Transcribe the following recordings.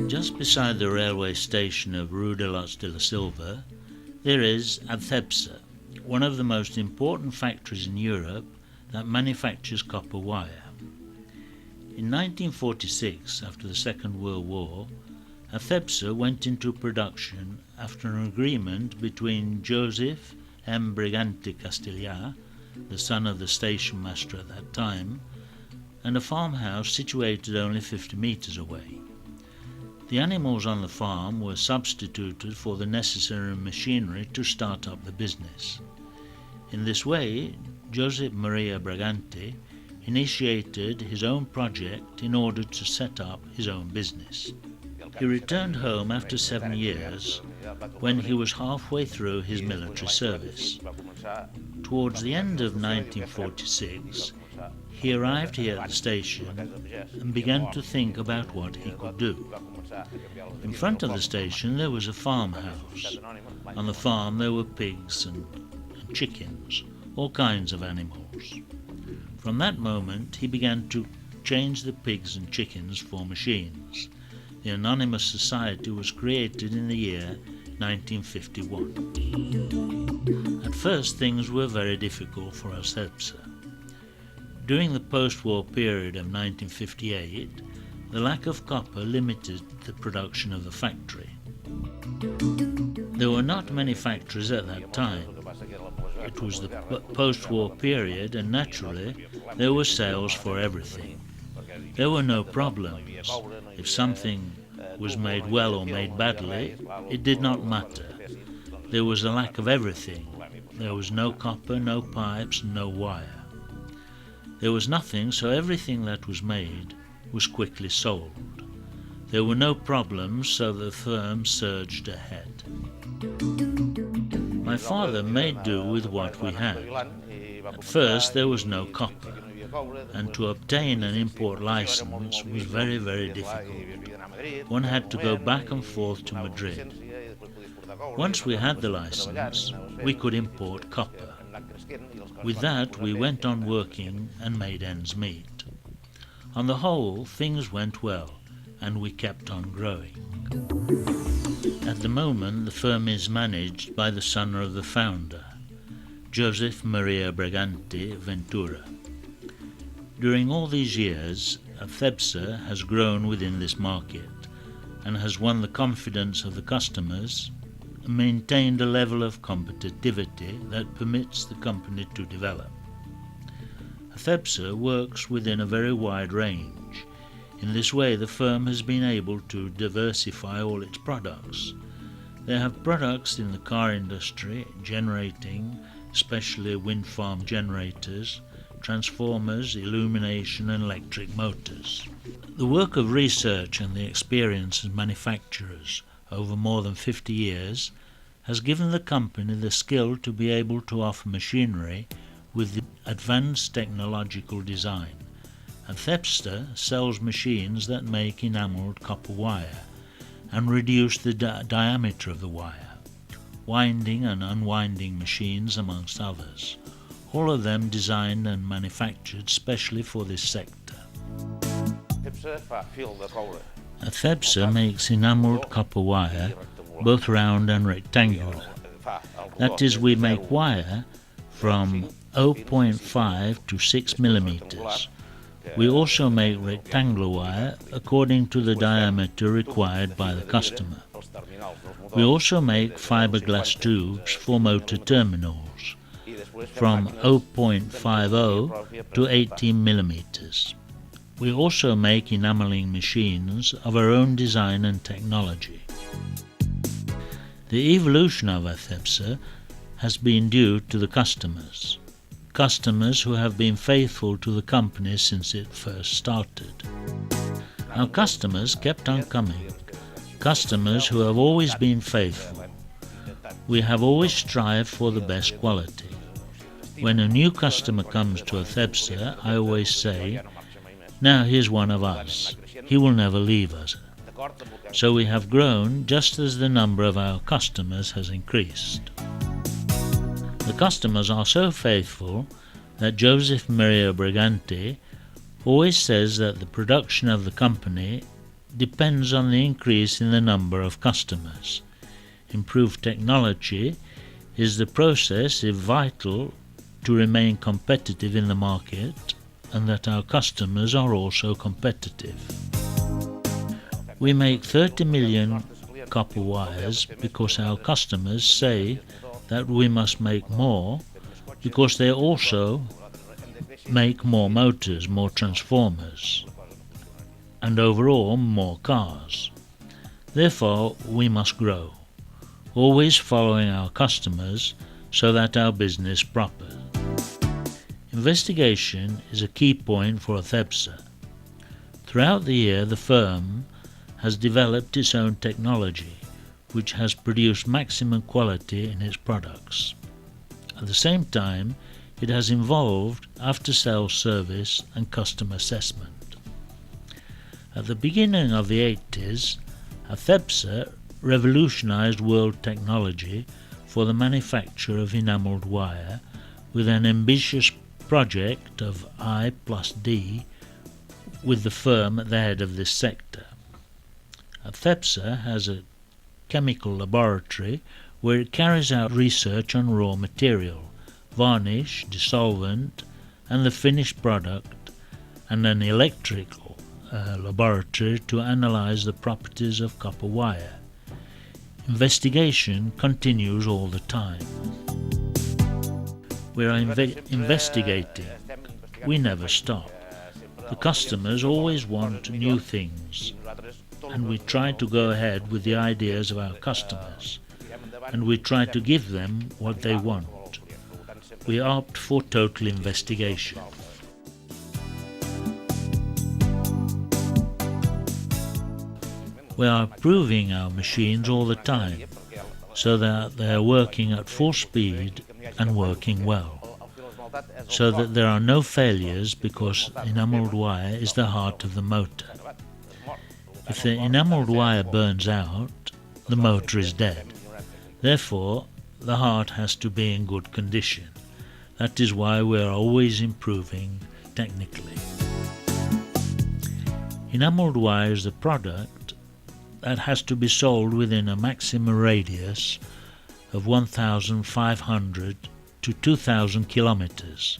Just beside the railway station of Rue de la Silva, there is Acebsa, one of the most important factories in Europe that manufactures copper wire. In 1946, after the Second World War, Acebsa went into production after an agreement between Joseph M. Brigante Castilla, the son of the station master at that time, and a farmhouse situated only 50 meters away. The animals on the farm were substituted for the necessary machinery to start up the business. In this way, Josep Maria Brigante initiated his own project in order to set up his own business. He returned home after 7 years, when he was halfway through his military service. Towards the end of 1946, he arrived here at the station and began to think about what he could do. In front of the station there was a farmhouse. On the farm there were pigs and chickens, all kinds of animals. From that moment he began to change the pigs and chickens for machines. The Anonymous Society was created in the year 1951. At first things were very difficult for Acebsa. During the post-war period of 1958, the lack of copper limited the production of the factory. There were not many factories at that time. It was the post-war period, and naturally there were sales for everything. There were no problems. If something was made well or made badly, it did not matter. There was a lack of everything. There was no copper, no pipes, no wire. There was nothing, so everything that was made was quickly sold. There were no problems, so the firm surged ahead. My father made do with what we had. At first there was no copper, and to obtain an import license was very, very difficult. One had to go back and forth to Madrid. Once we had the license, we could import copper. With that we went on working and made ends meet. On the whole, things went well, and we kept on growing. At the moment, the firm is managed by the son of the founder, Joseph Maria Brigante Ventura. During all these years, Acebsa has grown within this market and has won the confidence of the customers and maintained a level of competitivity that permits the company to develop. Acebsa works within a very wide range. In this way, the firm has been able to diversify all its products. They have products in the car industry, generating, especially wind farm generators, transformers, illumination and electric motors. The work of research and the experience of manufacturers over more than 50 years has given the company the skill to be able to offer machinery with advanced technological design. Acebsa sells machines that make enamelled copper wire and reduce the diameter of the wire, winding and unwinding machines amongst others, all of them designed and manufactured specially for this sector. Acebsa makes enamelled copper wire, both round and rectangular. That is, we make wire from 0.5 to 6 millimeters. We also make rectangular wire according to the diameter required by the customer. We also make fiberglass tubes for motor terminals from 0.50 to 18 millimeters. We also make enamelling machines of our own design and technology. The evolution of Acebsa has been due to the customers who have been faithful to the company since it first started. Our customers kept on coming, customers who have always been faithful. We have always strived for the best quality. When a new customer comes to Acebsa, I always say, "Now here's one of us. He will never leave us." So we have grown just as the number of our customers has increased. The customers are so faithful that Joseph Maria Brigante, always says that the production of the company depends on the increase in the number of customers. Improved technology is the process is vital to remain competitive in the market and that our customers are also competitive. We make 30 million copper wires because our customers say that we must make more because they also make more motors, more transformers, and overall more cars. Therefore, we must grow, always following our customers so that our business prospers. Investigation is a key point for Acebsa. Throughout the year, the firm has developed its own technology, which has produced maximum quality in its products. At the same time, it has involved after-sales service and customer assessment. At the beginning of the 80s, Acebsa revolutionized world technology for the manufacture of enameled wire with an ambitious project of I+D with the firm at the head of this sector. Acebsa has a chemical laboratory where it carries out research on raw material, varnish, dissolvent and the finished product, and an electrical laboratory to analyze the properties of copper wire. Investigation continues all the time. We are investigating. We never stop. The customers always want new things, and we try to go ahead with the ideas of our customers, and we try to give them what they want. We opt for total investigation. We are improving our machines all the time, so that they are working at full speed and working well, so that there are no failures because enameled wire is the heart of the motor. If the enameled wire burns out, the motor is dead. Therefore, the heart has to be in good condition. That is why we are always improving technically. Enameled wire is a product that has to be sold within a maximum radius of 1,500 to 2,000 kilometers,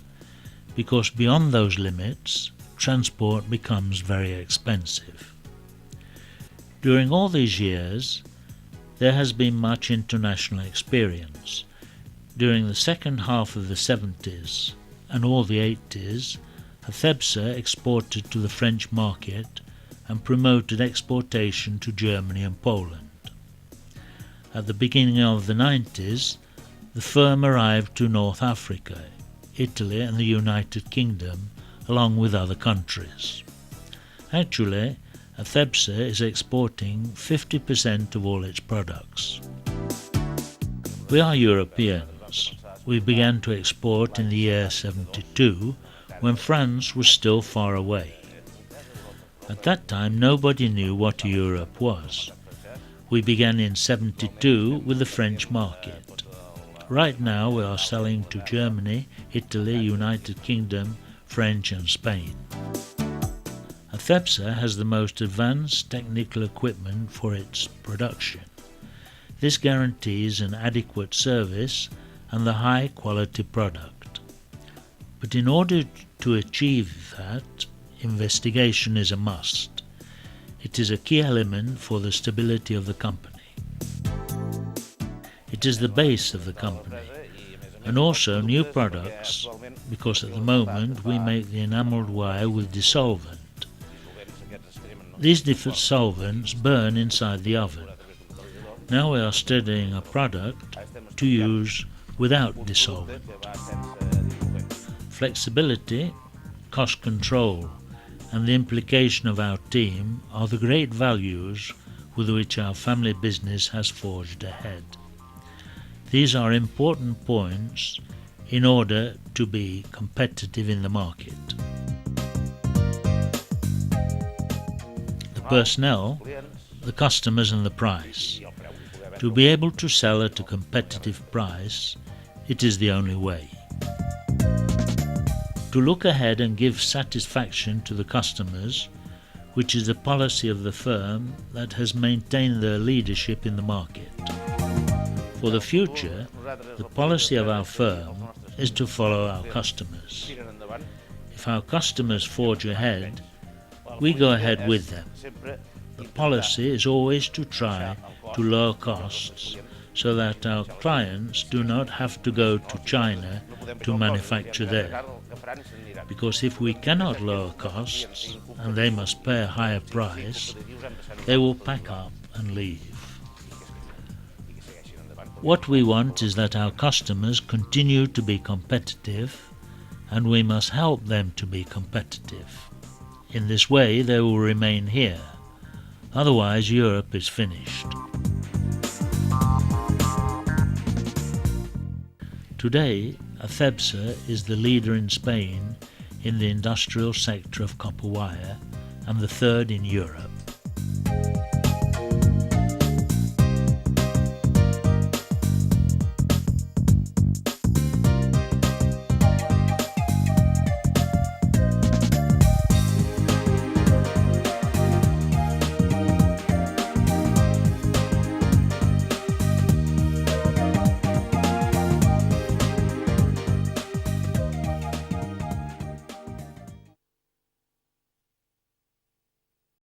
because beyond those limits, transport becomes very expensive. During all these years, there has been much international experience. During the second half of the 70s and all the 80s, Acebsa exported to the French market and promoted exportation to Germany and Poland. At the beginning of the 90s, the firm arrived to North Africa, Italy and the United Kingdom, along with other countries. Actually, Acebsa is exporting 50% of all its products. We are Europeans. We began to export in the year 72, when France was still far away. At that time, nobody knew what Europe was. We began in 72 with the French market. Right now we are selling to Germany, Italy, United Kingdom, French and Spain. Acebsa has the most advanced technical equipment for its production. This guarantees an adequate service and the high quality product. But in order to achieve that, investigation is a must. It is a key element for the stability of the company. It is the base of the company, and also new products, because at the moment we make the enameled wire with dissolvent. These dissolvents burn inside the oven. Now we are studying a product to use without dissolvent. Flexibility, cost control, and the implication of our team are the great values with which our family business has forged ahead. These are important points in order to be competitive in the market. The personnel, the customers and the price. To be able to sell at a competitive price, it is the only way. to look ahead and give satisfaction to the customers, which is the policy of the firm that has maintained their leadership in the market. For the future, the policy of our firm is to follow our customers. If our customers forge ahead, we go ahead with them. The policy is always to try to lower costs so that our clients do not have to go to China to manufacture there. Because if we cannot lower costs and they must pay a higher price, they will pack up and leave. What we want is that our customers continue to be competitive, and we must help them to be competitive. In this way they will remain here, otherwise Europe is finished. Today, Acebsa is the leader in Spain in the industrial sector of copper wire and the third in Europe.